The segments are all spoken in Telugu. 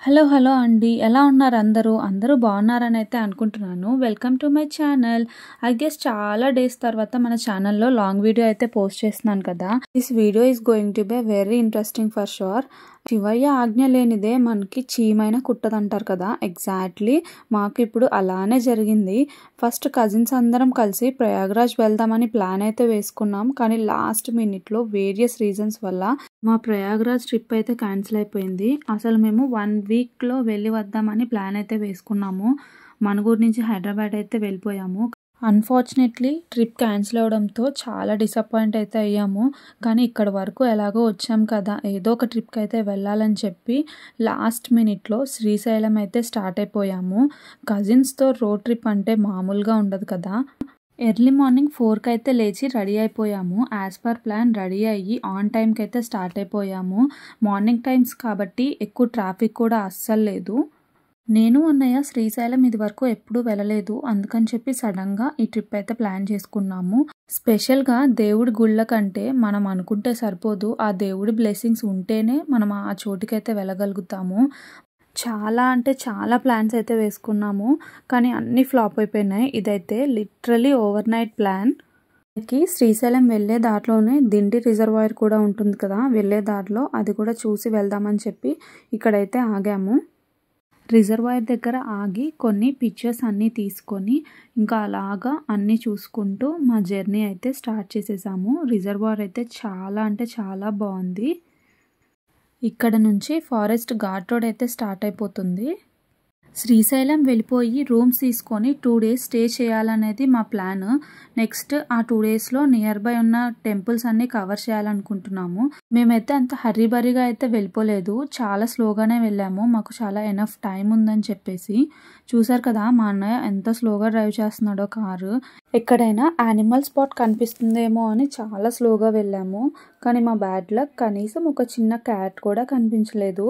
హలో అండి. ఎలా ఉన్నారు అందరూ? అందరూ బాగున్నారని అయితే అనుకుంటున్నాను. Welcome to my channel. I guess చాలా డేస్ తర్వాత మన ఛానల్‌లో లాంగ్ వీడియో అయితే పోస్ట్ చేస్తున్నాను కదా! This video is going to be very interesting for sure. Shivayya ఆజ్ఞ లేనిదే మనకి చీమైనా కుట్టదంటారు కదా! ఎగ్జాక్ట్‌లీ మాకు ఇప్పుడు అలానే జరిగింది. ఫస్ట్ కజిన్స్ అందరం కలిసి ప్రయాగ్రాజ్ వెళ్దామని ప్లాన్ అయితే వేసుకున్నాం. కానీ లాస్ట్ మినిట్‌లో వేరియస్ రీజన్స్ వల్ల మా ప్రయాగ్రాజ్ ట్రిప్ అయితే క్యాన్సిల్ అయిపోయింది. అసలు మేము 1 వీక్‌లో వెళ్ళి వద్దామని ప్లాన్ అయితే వేసుకున్నాము. మనుగూరు నుంచి హైదరాబాద్ అయితే వెళ్ళిపోయాము. అన్‌ఫార్చునేట్‌లీ ట్రిప్ క్యాన్సిల్ అవ్వడంతో చాలా డిసప్పాయింట్ అయితే అయ్యాము. కానీ ఇక్కడి వరకు ఎలాగో వచ్చాం కదా! ఏదో ఒక ట్రిప్‌కి అయితే వెళ్ళాలని చెప్పి లాస్ట్ మినిట్‌లో శ్రీశైలం అయితే స్టార్ట్ అయిపోయాము. కజిన్స్‌తో రోడ్ ట్రిప్ అంటే మామూలుగా ఉండదు కదా! ఎర్లీ మార్నింగ్ 4కి అయితే లేచి రెడీ అయిపోయాము. యాజ్ పర్ ప్లాన్ రెడీ అయ్యి ఆన్ టైంకి అయితే స్టార్ట్ అయిపోయాము. మార్నింగ్ టైమ్స్ కాబట్టి ఎక్కువ ట్రాఫిక్ కూడా అస్సలు లేదు. నేను అన్నయ్య శ్రీశైలం ఇది వరకు ఎప్పుడూ వెళ్ళలేదు. అందుకని చెప్పి సడన్గా ఈ ట్రిప్ అయితే ప్లాన్ చేసుకున్నాము. స్పెషల్గా దేవుడి గుళ్ళ కంటే మనం అనుకుంటే సరిపోదు. ఆ దేవుడి బ్లెస్సింగ్స్ ఉంటేనే మనం ఆ చోటుకైతే వెళ్ళగలుగుతాము. చాలా అంటే చాలా ప్లాన్స్ అయితే వేసుకున్నాము. కానీ అన్నీ ఫ్లాప్ అయిపోయినాయి. ఇదైతే literally over night plan. Srisailam వెళ్ళే దారిలోనే దిండి రిజర్వాయర్ కూడా ఉంటుంది కదా! వెళ్ళే దారిలో అది కూడా చూసి వెళ్దామని చెప్పి ఇక్కడైతే ఆగాము. రిజర్వాయర్ దగ్గర ఆగి కొన్ని పిక్చర్స్ అన్నీ తీసుకొని ఇంకా అలాగా అన్నీ చూసుకుంటూ మా జర్నీ అయితే స్టార్ట్ చేసేసాము. రిజర్వాయర్ అయితే చాలా అంటే చాలా బాగుంది. ఇక్కడ నుంచి ఫారెస్ట్ ఘాట్ రోడ్ అయితే స్టార్ట్ అయిపోతుంది. శ్రీశైలం వెళ్ళిపోయి రూమ్స్ తీసుకొని 2 డేస్ స్టే చేయాలనేది మా ప్లాన్. నెక్స్ట్ ఆ 2 డేస్లో నియర్ బై ఉన్న టెంపుల్స్ అన్నీ కవర్ చేయాలనుకుంటున్నాము. మేమైతే అంత హర్రీబరీగా అయితే వెళ్ళిపోలేదు. చాలా స్లోగానే వెళ్ళాము. మాకు చాలా ఎనఫ్ టైం ఉందని చెప్పేసి. చూసారు కదా మా అన్నయ్య ఎంత స్లోగా డ్రైవ్ చేస్తున్నాడో కారు. ఎక్కడైనా యానిమల్ స్పాట్ కనిపిస్తుందేమో అని చాలా స్లోగా వెళ్ళాము. కానీ మా బ్యాడ్ లక్ కనీసం ఒక చిన్న క్యాట్ కూడా కనిపించలేదు.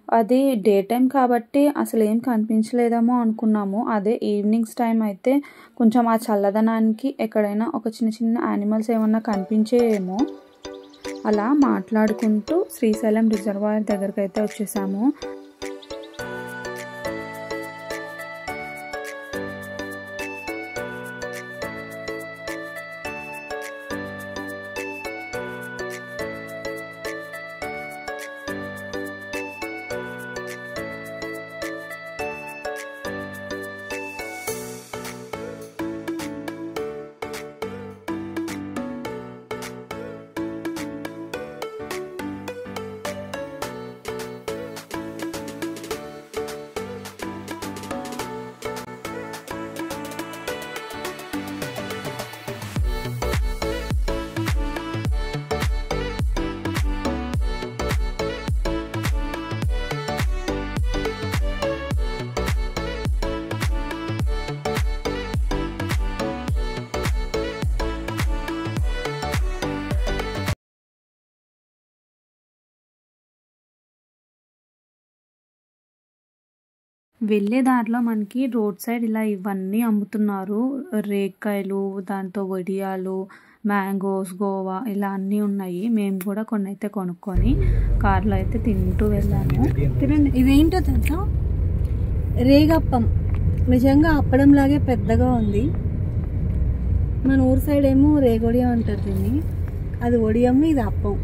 అది డే టైం కాబట్టి అసలు ఏం కనిపించలేదేమో అనుకున్నాము. అదే ఈవినింగ్స్ టైం అయితే కొంచెం ఆ చల్లదనానికి ఎక్కడైనా ఒక చిన్న చిన్న యానిమల్స్ ఏమన్నా కనిపించేయేమో. అలా మాట్లాడుకుంటూ శ్రీశైలం రిజర్వాయర్ దగ్గరికి అయితే వచ్చేసాము. వెళ్ళే దారిలో మనకి రోడ్ సైడ్ ఇలా ఇవన్నీ అమ్ముతున్నారు. రేక్కాయలు, దాంతో వడియాలు, మ్యాంగోస్, గోవా ఇలా అన్నీ ఉన్నాయి. మేము కూడా కొన్ని అయితే కొనుక్కొని కార్లో అయితే తింటూ వెళ్ళాము. తినండి. ఇదేంటో తెలుసా? రేగప్పం. నిజంగా అప్పడంలాగే పెద్దగా ఉంది. మన ఊరు సైడ్ ఏమో రేగొడియం అంటారు దీన్ని. అది ఒడియం, ఇది అప్పం.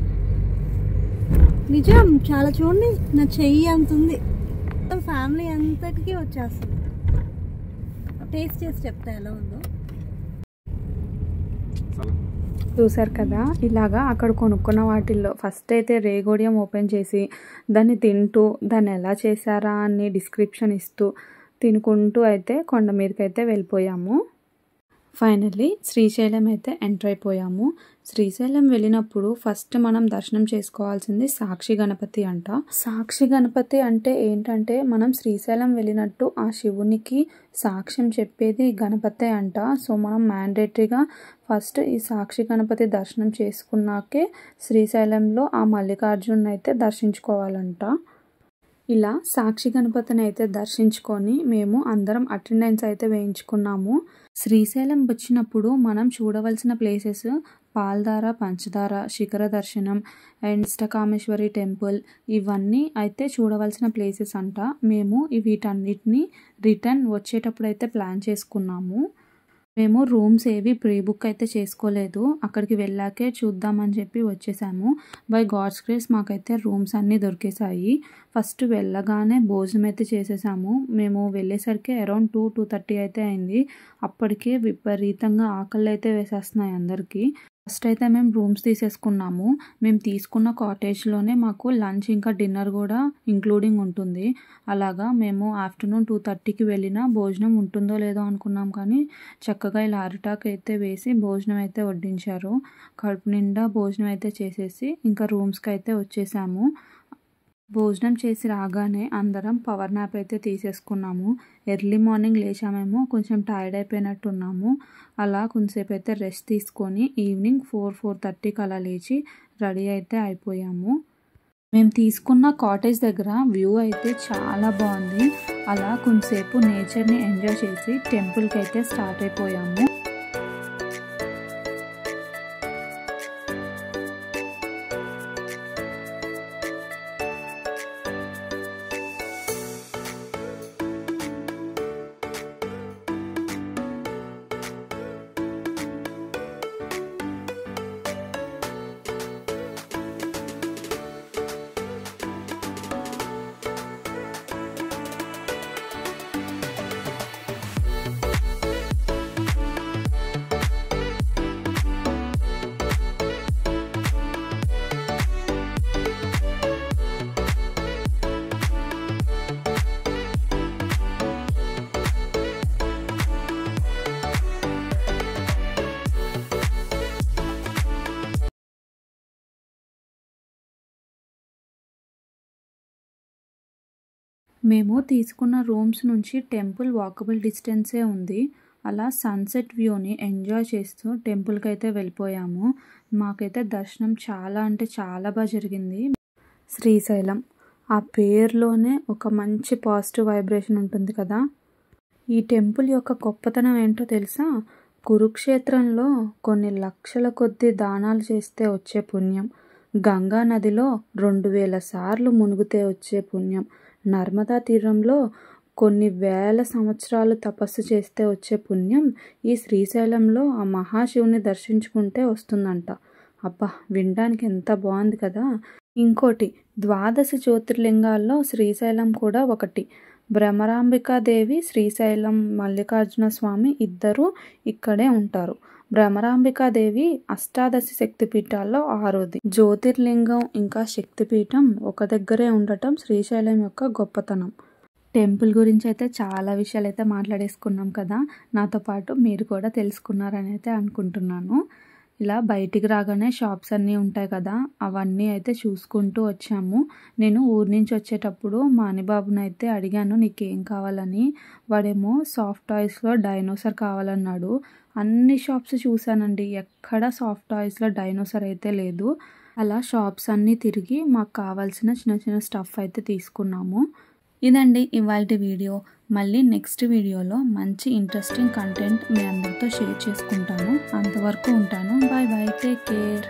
నిజం చాలా చూడండి, నా చెయ్యి అంత ఉంది. ఫ్యామిలీ అంతటికి వచ్చేస్తుంది. టేస్ట్ చేసి చెప్తా ఎలా ఉందో. చూసారు కదా, ఇలాగా అక్కడ కొనుక్కున్న వాటిల్లో ఫస్ట్ అయితే రేగోడియం ఓపెన్ చేసి దాన్ని తింటూ దాన్ని ఎలా చేశారా అని డిస్క్రిప్షన్ ఇస్తూ తినుకుంటూ అయితే కొండ మీదకి అయితే వెళ్ళిపోయాము. ఫైనల్లీ శ్రీశైలం అయితే ఎంటర్ అయిపోయాము. శ్రీశైలం వెళ్ళినప్పుడు ఫస్ట్ మనం దర్శనం చేసుకోవాల్సింది సాక్షి గణపతి అంట. సాక్షి గణపతి అంటే ఏంటంటే మనం శ్రీశైలం వెళ్ళినట్టు ఆ శివునికి సాక్ష్యం చెప్పేది గణపతే అంట. సో మనం మ్యాండేటరీగా ఫస్ట్ ఈ సాక్షి గణపతి దర్శనం చేసుకున్నాకే శ్రీశైలంలో ఆ మల్లికార్జున్ అయితే దర్శించుకోవాలంట. ఇలా సాక్షి గణపతిని అయితే దర్శించుకొని మేము అందరం అటెండెన్స్ అయితే వేయించుకున్నాము. శ్రీశైలం వచ్చినప్పుడు మనం చూడవలసిన ప్లేసెస్ పాల్ధార, పంచదార, శిఖర దర్శనం అండ్ ఇష్టకామేశ్వరి టెంపుల్ ఇవన్నీ అయితే చూడవలసిన ప్లేసెస్ అంట. మేము వీటన్నిటిని రిటర్న్ వచ్చేటప్పుడు అయితే ప్లాన్ చేసుకున్నాము. మేము రూమ్స్ ఏవి ప్రీ బుక్ అయితే చేసుకోలేదు, అక్కడికి వెళ్ళాకే చూద్దామని చెప్పి వచ్చేసాము. బై గాడ్స్ గ్రేస్ మాకైతే రూమ్స్ అన్నీ దొరికేసాయి. ఫస్ట్ వెళ్ళగానే భోజనం అయితే చేసేసాము. మేము వెళ్ళేసరికి అరౌండ్ 2-2:30 అయితే అయింది. అప్పటికే విపరీతంగా ఆకలి అయితే వేసేస్తున్నాయి అందరికీ. ఫస్ట్ అయితే మేము రూమ్స్ తీసేసుకున్నాము. మేము తీసుకున్న కాటేజ్లోనే మాకు లంచ్ ఇంకా డిన్నర్ కూడా ఇంక్లూడింగ్ ఉంటుంది. అలాగా మేము ఆఫ్టర్నూన్ 2:30కి వెళ్ళినా భోజనం ఉంటుందో లేదో అనుకున్నాం, కానీ చక్కగా ఇలా అరిటాకు అయితే వేసి భోజనం అయితే వడ్డించారు. కడుపు నిండా భోజనం అయితే చేసేసి ఇంకా రూమ్స్కి అయితే వచ్చేసాము. భోజనం చేసి రాగానే అందరం పవర్ నాప్ అయితే తీసేసుకున్నాము. ఎర్లీ మార్నింగ్ లేచామేమో కొంచెం టైర్డ్ అయిపోయినట్టున్నాము. అలా కొంచెంసేపు అయితే రెస్ట్ తీసుకొని ఈవినింగ్ 4-4:30కి అలా లేచి రెడీ అయితే అయిపోయాము. మేము తీసుకున్న కాటేజ్ దగ్గర వ్యూ అయితే చాలా బాగుంది. అలా కొంచెంసేపు నేచర్ని ఎంజాయ్ చేసి టెంపుల్కి అయితే స్టార్ట్ అయిపోయాము. మేము తీసుకున్న రూమ్స్ నుంచి టెంపుల్ వాకబుల్ డిస్టెన్సే ఉంది. అలా సన్సెట్ వ్యూని ఎంజాయ్ చేస్తూ టెంపుల్కి అయితే వెళ్ళిపోయాము. మాకైతే దర్శనం చాలా అంటే చాలా బాగా జరిగింది. శ్రీశైలం ఆ పేరులోనే ఒక మంచి పాజిటివ్ వైబ్రేషన్ ఉంటుంది కదా. ఈ టెంపుల్ యొక్క గొప్పతనం ఏంటో తెలుసా? కురుక్షేత్రంలో కొన్ని లక్షల కొద్ది దానాలు చేస్తే వచ్చే పుణ్యం, గంగా నదిలో 2000 సార్లు మునిగితే వచ్చే పుణ్యం, నర్మదా తీరంలో కొన్ని వేల సంవత్సరాలు తపస్సు చేస్తే వచ్చే పుణ్యం ఈ శ్రీశైలంలో ఆ మహాశివుని దర్శించుకుంటే వస్తుందంట. అబ్బా, వినడానికి ఎంత బాగుంది కదా. ఇంకోటి, 12 జ్యోతిర్లింగాల్లో శ్రీశైలం కూడా ఒకటి. భ్రమరాంబికాదేవి, శ్రీశైలం మల్లికార్జున స్వామి ఇద్దరు ఇక్కడే ఉంటారు. భ్రమరాంబికాదేవి అష్టాదశ శక్తిపీఠాల్లో 6ది. జ్యోతిర్లింగం ఇంకా శక్తిపీఠం ఒక దగ్గరే ఉండటం శ్రీశైలం యొక్క గొప్పతనం. టెంపుల్ గురించి అయితే చాలా విషయాలు అయితే మాట్లాడేసుకున్నాం కదా. నాతో పాటు మీరు కూడా తెలుసుకున్నారని అయితే అనుకుంటున్నాను. ఇలా బయటికి రాగానే షాప్స్ అన్నీ ఉంటాయి కదా, అవన్నీ అయితే చూసుకుంటూ వచ్చాము. నేను ఊరి నుంచి వచ్చేటప్పుడు మా అనిబాబుని అయితే అడిగాను నీకేం కావాలని. వాడేమో సాఫ్ట్ టాయ్స్లో డైనోసార్ కావాలన్నాడు. అన్ని షాప్స్ చూశానండి, ఎక్కడ సాఫ్ట్ టాయ్స్లో డైనోసార్ అయితే లేదు. అలా షాప్స్ అన్నీ తిరిగి మాకు కావాల్సిన చిన్న చిన్న స్టఫ్ అయితే తీసుకున్నాము. ఇదండి ఇవాల్టి వీడియో. మళ్ళీ నెక్స్ట్ వీడియోలో మంచి ఇంట్రెస్టింగ్ కంటెంట్ మీ అందరితో షేర్ చేసుకుంటాను. అంతవరకు ఉంటాను. Bye bye, take care.